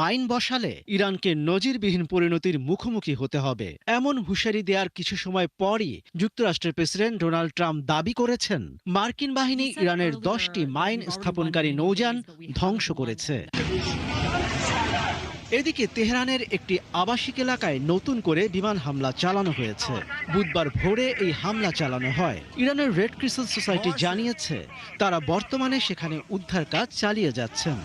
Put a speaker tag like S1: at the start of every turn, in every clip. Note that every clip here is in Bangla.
S1: মাইন বসালে ইরানকে নজিরবিহীন পরিণতির মুখোমুখি হতে হবে এমন হুঁশিয়ারি দেওয়ার কিছু সময় পরই যুক্তরাষ্ট্রের প্রেসিডেন্ট ডোনাল্ড ট্রাম্প দাবি করেছেন মার্কিন বাহিনী ইরানের 10টি মাইন স্থাপনকারী নৌযান ধ্বংস করেছে। এদিকে তেহরানের একটি আবাসিক এলাকায় নতুন করে বিমান হামলা চালানো হয়েছে। বুধবার ভোরে এই হামলা চালানো হয়। ইরানের রেড ক্রিসেন্ট সোসাইটি জানিয়েছে তারা বর্তমানে সেখানে উদ্ধার কাজ চালিয়ে যাচ্ছেন।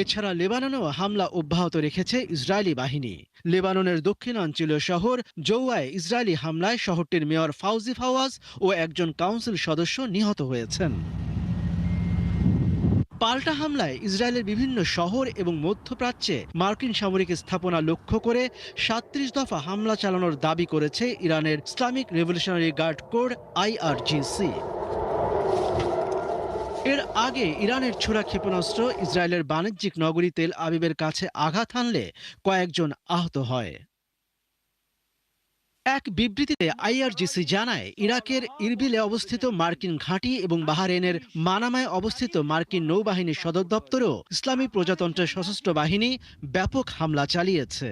S1: এছাড়া লেবাননেও হামলা অব্যাহত রেখেছে ইসরায়েলি বাহিনী। লেবাননের দক্ষিণাঞ্চলীয় শহর জৌয়ায় ইসরায়েলি হামলায় শহরটির মেয়র ফাউজি ফাওয়াজ ও একজন কাউন্সিল সদস্য নিহত হয়েছেন। পাল্টা হামলায় ইসরায়েলের বিভিন্ন শহর এবং মধ্যপ্রাচ্যে মার্কিন সামরিক স্থাপনা লক্ষ্য করে ৩৭ দফা হামলা চালানোর দাবি করেছে ইরানের Islamic revolutionary guard corps IRGC। এর আগে ইরানের ছোড়া ক্ষেপণাস্ত্র ইসরায়েলের বাণিজ্যিক নগরী তেল আবিবের কাছে আঘাত হানলে কয়েকজন আহত হয়। এক বিবৃতিতে IRGC জানায় ইরাকের ইরবিলে অবস্থিত মার্কিন ঘাঁটি এবং বাহরাইনের মানামায় অবস্থিত মার্কিন নৌবাহিনীর সদর দপ্তরেও ইসলামী প্রজাতন্ত্রের সশস্ত্র বাহিনী ব্যাপক হামলা চালিয়েছে।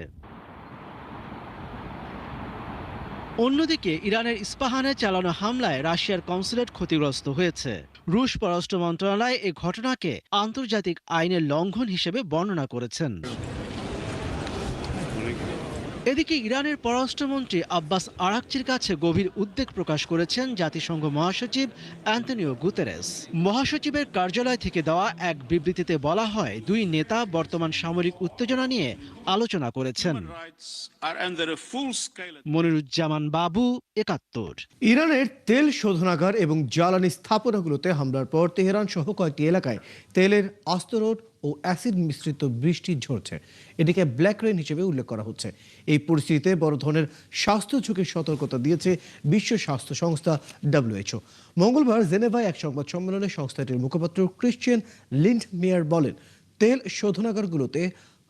S1: অন্যদিকে ইরানের ইস্পাহানে চালানো হামলায় রাশিয়ার কনসুলেট ক্ষতিগ্রস্ত হয়েছে। রুশ পররাষ্ট্র মন্ত্রণালয় এ ঘটনাকে আন্তর্জাতিক আইনের লঙ্ঘন হিসেবে বর্ণনা করেছেন। এদিকে ইরানের পররাষ্ট্রমন্ত্রী আব্বাস আরাকচির কাছে গভীর উদ্বেগ প্রকাশ করেছেন জাতিসংঘ মহাসচিব অ্যান্তনিও গুতেরেস। মহাসচিবের কার্যালয় থেকে দেওয়া এক বিবৃতিতে বলা হয় দুই নেতা বর্তমান সামরিক উত্তেজনা নিয়ে আলোচনা করেছেন। মনিরুজ্জামান বাবু, ৭১।
S2: ইরানের তেল শোধনাগার এবং জ্বালানি স্থাপনাগুলোতে হামলার পর তেহরান সহ কয়েকটি এলাকায় তেলের আস্তরণ ও অ্যাসিড মিশ্রিত বৃষ্টি ঝরছে। এটিকে ব্ল্যাক রেইন হিসেবে উল্লেখ করা হচ্ছে। এই পরিস্থিতিতে বড় ধরনের স্বাস্থ্য ঝুঁকির সতর্কতা দিয়েছে বিশ্ব স্বাস্থ্য সংস্থা WHO। মঙ্গলবার জেনেভায় এক সংবাদ সম্মেলনে সংস্থাটির মুখপাত্র ক্রিশ্চিয়ান লিন্ডমেয়ার বলেন, তেল শোধনাগারগুলোতে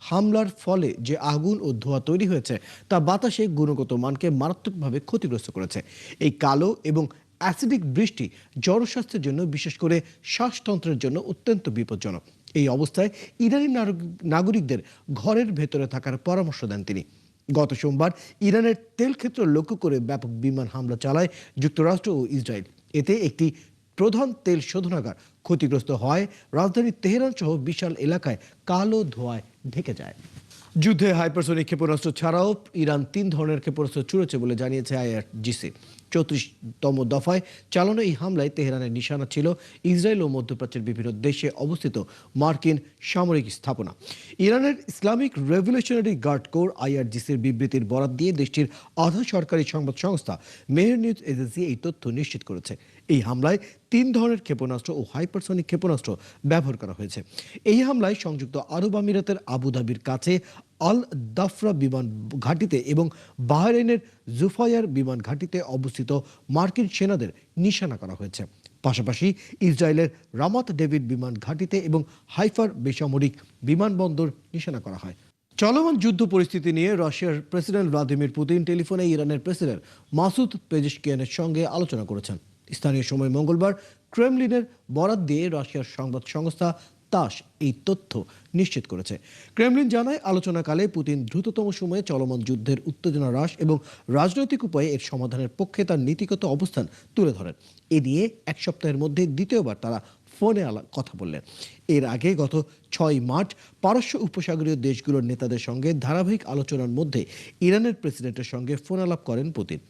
S2: হামলার ফলে যে আগুন ও ধোঁয়া তৈরি হয়েছে তা বাতাসে গুণগত মানকে মারাত্মকভাবে ক্ষতিগ্রস্ত করেছে। এই কালো এবং অ্যাসিডিক বৃষ্টি জনস্বাস্থ্যের জন্য, বিশেষ করে শ্বাসতন্ত্রের জন্য অত্যন্ত বিপজ্জনক। এই অবস্থায় ইরানি নাগরিকদের ঘরের ভেতরে থাকার পরামর্শ দেন তিনি। গত সোমবার ইরানের তেল ক্ষেত্র লক্ষ্য করে ব্যাপক বিমান হামলা চালায় যুক্তরাষ্ট্র ও ইসরায়েল। এতে একটি প্রধান তেল শোধনাগার ক্ষতিগ্রস্ত হয়। রাজধানী তেহরান সহ বিশাল এলাকায় কালো ধোঁয়ায় ঢেকে যায়। যুদ্ধে হাইপারসনিক ক্ষেপণাস্ত্র ছাড়াও ইরান 3 ধরনের ক্ষেপণাস্ত্র ছুড়েছে বলে জানিয়েছে IRGC। 34তম দফায় চালানো এই হামলায় তেহরানের নিশানা ছিল ইসরায়েল ও মধ্যপ্রাচ্যের বিভিন্ন দেশে অবস্থিত মার্কিন সামরিক স্থাপনা। ইরানের ইসলামিক রেভলিউশনারি গার্ড কোর IRGCর বিবৃতির বরাত দিয়ে দেশটির আধা সরকারি সংবাদ সংস্থা মেহের নিউজ এজেন্সি এই তথ্য নিশ্চিত করেছে। এই হামলায় 3 ধরনের ক্ষেপণাস্ত্র ও হাইপারসনিক ক্ষেপণাস্ত্র ব্যবহার করা হয়েছে। এই হামলায় সংযুক্ত আরব আমিরাতের আবুধাবির কাছে আল দাফরা বিমান ঘাঁটিতে এবং বাহরাইনের জুফায়ার বিমান ঘাঁটিতে অবস্থিত মার্কিন সেনাদের নিশানা করা হয়েছে। পাশাপাশি ইসরায়েলের রামাত ডেভিড বিমান ঘাঁটিতে এবং হাইফার বেসামরিক বিমানবন্দর নিশানা করা হয়। চলমান যুদ্ধ পরিস্থিতি নিয়ে রাশিয়ার প্রেসিডেন্ট ভ্লাদিমির পুতিন টেলিফোনে ইরানের প্রেসিডেন্ট মাসুদ পেজেশকিয়ানের সঙ্গে আলোচনা করেছেন। স্থানীয় সময় মঙ্গলবার ক্রেমলিনের বরাত দিয়ে রাশিয়ার সংবাদ সংস্থা তাস এই তথ্য নিশ্চিত করেছে। ক্রেমলিন জানায়, আলোচনাকালে পুতিন দ্রুততম সময়ে চলমান যুদ্ধের উত্তেজনা হ্রাস এবং রাজনৈতিক উপায়ে এর সমাধানের পক্ষে তার নীতিগত অবস্থান তুলে ধরেন। এ নিয়ে এক সপ্তাহের মধ্যে দ্বিতীয়বার তারা ফোনে কথা বললেন। এর আগে গত 6 মার্চ পারস্য উপসাগরীয় দেশগুলোর নেতাদের সঙ্গে ধারাবাহিক আলোচনার মধ্যে ইরানের প্রেসিডেন্টের সঙ্গে ফোন আলাপ করেন পুতিন।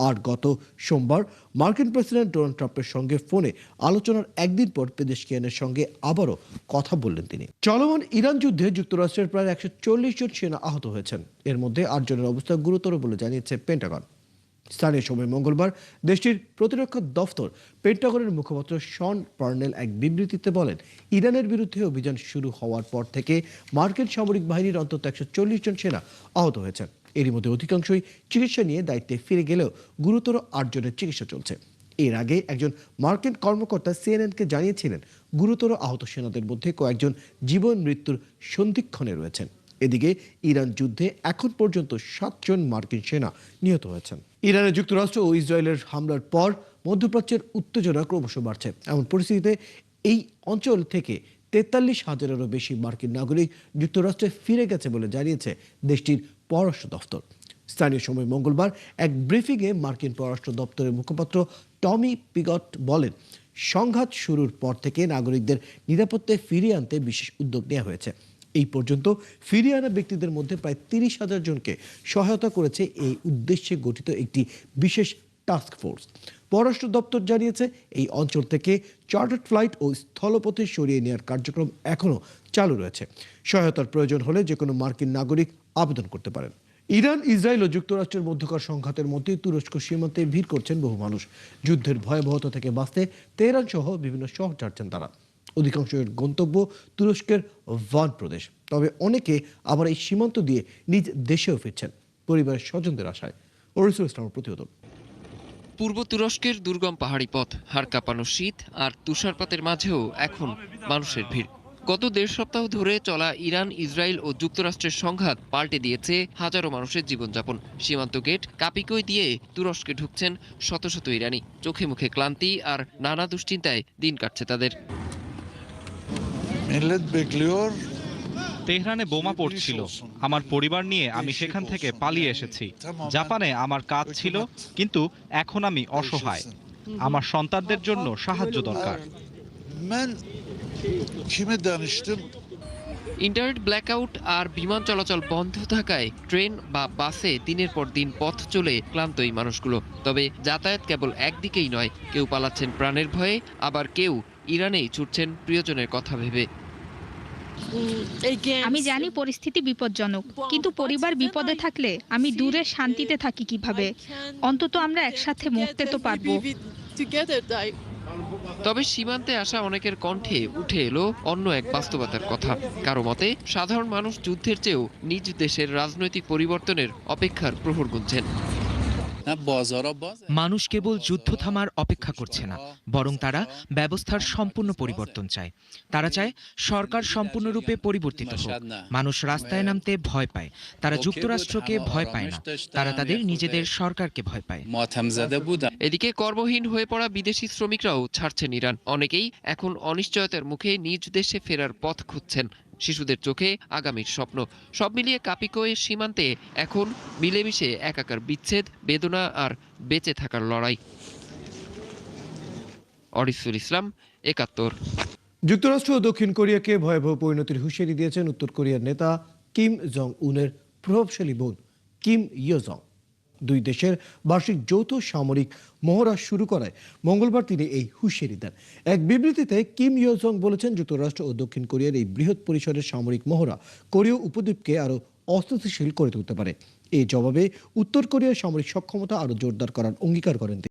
S2: আর গত সোমবার মার্কিন প্রেসিডেন্ট ডোনাল্ড ট্রাম্পের সঙ্গে ফোনে আলোচনার একদিন পর পেজেশকিয়ানের সঙ্গে আবারও কথা বললেন তিনি। চলমান ইরান যুদ্ধে যুক্তরাষ্ট্রের প্রায় 140 জন সেনা আহত হয়েছেন। এর মধ্যে 8 জনের অবস্থা গুরুতর বলে জানিয়েছে পেন্টাগন। স্থানীয় সময় মঙ্গলবার দেশটির প্রতিরক্ষা দফতর পেন্টাগনের মুখপাত্র শন পার্নেল এক বিবৃতিতে বলেন, ইরানের বিরুদ্ধে অভিযান শুরু হওয়ার পর থেকে মার্কিন সামরিক বাহিনীর অন্তত 140 জন সেনা আহত হয়েছেন। এরই মধ্যে অধিকাংশই চিকিৎসা নিয়ে দায়িত্বে ফিরে গেলেও গুরুতর 8 জনের চিকিৎসা চলছে। এর আগে একজন মার্কিন কর্মকর্তা সিএনএনকে জানিয়েছিলেন, গুরুতর আহত সেনাদের মধ্যে কয়েকজন জীবন মৃত্যুর সন্ধিক্ষণে রয়েছেন। এদিকে ইরান যুদ্ধে এখন পর্যন্ত 7 জন মার্কিন সেনা নিহত হয়েছেন। ইরানে যুক্তরাষ্ট্র ও ইসরায়েলের হামলার পর মধ্যপ্রাচ্যের উত্তেজনা ক্রমশ বাড়ছে। এমন পরিস্থিতিতে এই অঞ্চল থেকে 43,000-এরও বেশি মার্কিন নাগরিক যুক্তরাষ্ট্রে ফিরে গেছে বলে জানিয়েছে দেশটির পররাষ্ট্র দপ্তর। স্থানীয় সময় মঙ্গলবার এক ব্রিফিংয়ে মার্কিন পররাষ্ট্র দপ্তরের মুখপাত্র টমি পিগট বলেন, সংঘাত শুরুর পর থেকে নাগরিকদের নিরাপত্তায় ফিরিয়ে আনতে বিশেষ উদ্যোগ নেওয়া হয়েছে। এই পর্যন্ত ফিরিয়ে আনা ব্যক্তিদের মধ্যে প্রায় 30,000 জনকে সহায়তা করেছে এই উদ্দেশ্যে গঠিত একটি বিশেষ টাস্ক ফোর্স। পররাষ্ট্র দপ্তর জানিয়েছে, এই অঞ্চল থেকে চার্টার্ড ফ্লাইট ও স্থলপথে সরিয়ে নেওয়ার কার্যক্রম এখনও চালু রয়েছে। সহায়তার প্রয়োজন হলে যে কোনো মার্কিন নাগরিক আবেদন করতে পারেন। ইরান, ইসরায়েল ও যুক্তরাষ্ট্রের মধ্যকার সংঘাতের মধ্যে তুরস্ক সীমান্তে ভিড় করছেন বহু মানুষ। যুদ্ধের ভয়াবহতা থেকে বাঁচতে তেহরান সহ বিভিন্ন শহর ছাড়ছেন তারা। অধিকাংশের গন্তব্য তুরস্কের ভান প্রদেশ, তবে অনেকে আবার এই সীমান্ত দিয়ে নিজ দেশেও ফিরছেন পরিবারের স্বজনদের আশায়। ওরিসুল ইসলামের প্রতিবেদন।
S3: পূর্ব তুরস্কের দুর্গম পাহাড়ি পথ, হাড় কাঁপানো শীত আর তুষারপাতের মাঝেও এখন মানুষের ভিড়। গত 1.5 সপ্তাহ ধরে চলা ইরান, ইসরায়েল ও যুক্তরাষ্ট্রের সংঘাত পাল্টে দিয়েছে হাজারো মানুষের জীবনযাপন। সীমান্ত গেট কাপিকই দিয়ে তুরস্কে ঢুকছেন শত শত ইরানি। চোখে মুখে ক্লান্তি আর নানা দুশ্চিন্তায় দিন কাটছে তাদের।
S4: তেহরানে বোমা পড়ছিল। আমার পরিবার নিয়ে আমি সেখান থেকে পালিয়ে এসেছি। জাপানে আমার কাজ ছিল, কিন্তু এখন আমি অসহায়। আমার সন্তানদের জন্য সাহায্য দরকার।
S3: ইন্টারনেট ব্ল্যাকআউট আর বিমান চলাচল বন্ধ থাকায় ট্রেন বা বাসে দিনের পর দিন পথ চলে ক্লান্ত এই মানুষগুলো। তবে যাতায়াত কেবল একদিকেই নয়, কেউ পালাচ্ছেন প্রাণের ভয়ে, আবার কেউ ইরানেই ছুটছেন প্রিয়জনের কথা ভেবে।
S5: আমি জানি পরিস্থিতি বিপজ্জনক, কিন্তু পরিবার বিপদে থাকলে আমি দূরে শান্তিতে থাকি কিভাবে? অন্তত আমরা একসাথে মরতে তো পারবো।
S3: তবে সীমান্তে আসা অনেকের কণ্ঠে উঠে এলো অন্য এক বাস্তবতার কথা। কারো মতে, সাধারণ মানুষ যুদ্ধের চেয়েও নিজ দেশের রাজনৈতিক পরিবর্তনের অপেক্ষার প্রহর গুনছেন।
S6: মানুষ কেবল যুদ্ধ থামার অপেক্ষা করছে না, বরং তারা ব্যবস্থার সম্পূর্ণ পরিবর্তন চায়। তারা চায় সরকার সম্পূর্ণরূপে পরিবর্তিত হোক। মানুষ রাস্তায় নামতে ভয় পায়। তারা যুক্তরাষ্ট্রকে ভয় পায় না, তারা তাদের নিজেদের সরকারকে ভয় পায়।
S3: এদিকে কর্মহীন হয়ে পড়া বিদেশি শ্রমিকরাও ছাড়ছেন ইরান। অনেকেই এখন অনিশ্চয়তার মুখে নিজ দেশে ফেরার পথ খুঁজছেন। শিশুদের চোখে আগামীর স্বপ্ন। সব মিলিয়ে কাপিকোয়ের সীমান্তে এখন মিলেমিশে একাকার বিচ্ছেদ, বেদনা আর বেঁচে থাকার লড়াই। অরিসুল ইসলাম, ৭১।
S2: যুক্তরাষ্ট্র ও দক্ষিণ কোরিয়াকে ভয়াবহ পরিণতির হুঁশিয়ারি দিয়েছেন উত্তর কোরিয়ার নেতা কিম জং উনের প্রভাবশালী বোন কিম ইয়ো জং। দুই দেশের বার্ষিক যৌথ সামরিক মহড়া শুরু করায় মঙ্গলবার তিনি এই হুঁশিয়ারি দেন। এক বিবৃতিতে কিম ইয়ো জং বলেছেন, যুক্তরাষ্ট্র ও দক্ষিণ কোরিয়ার এই বৃহৎ পরিসরের সামরিক মহড়া কোরীয় উপদ্বীপকে আরও অস্থিতিশীল করে তুলতে পারে। এই জবাবে উত্তর কোরিয়ার সামরিক সক্ষমতা আরও জোরদার করার অঙ্গীকার করেন তিনি।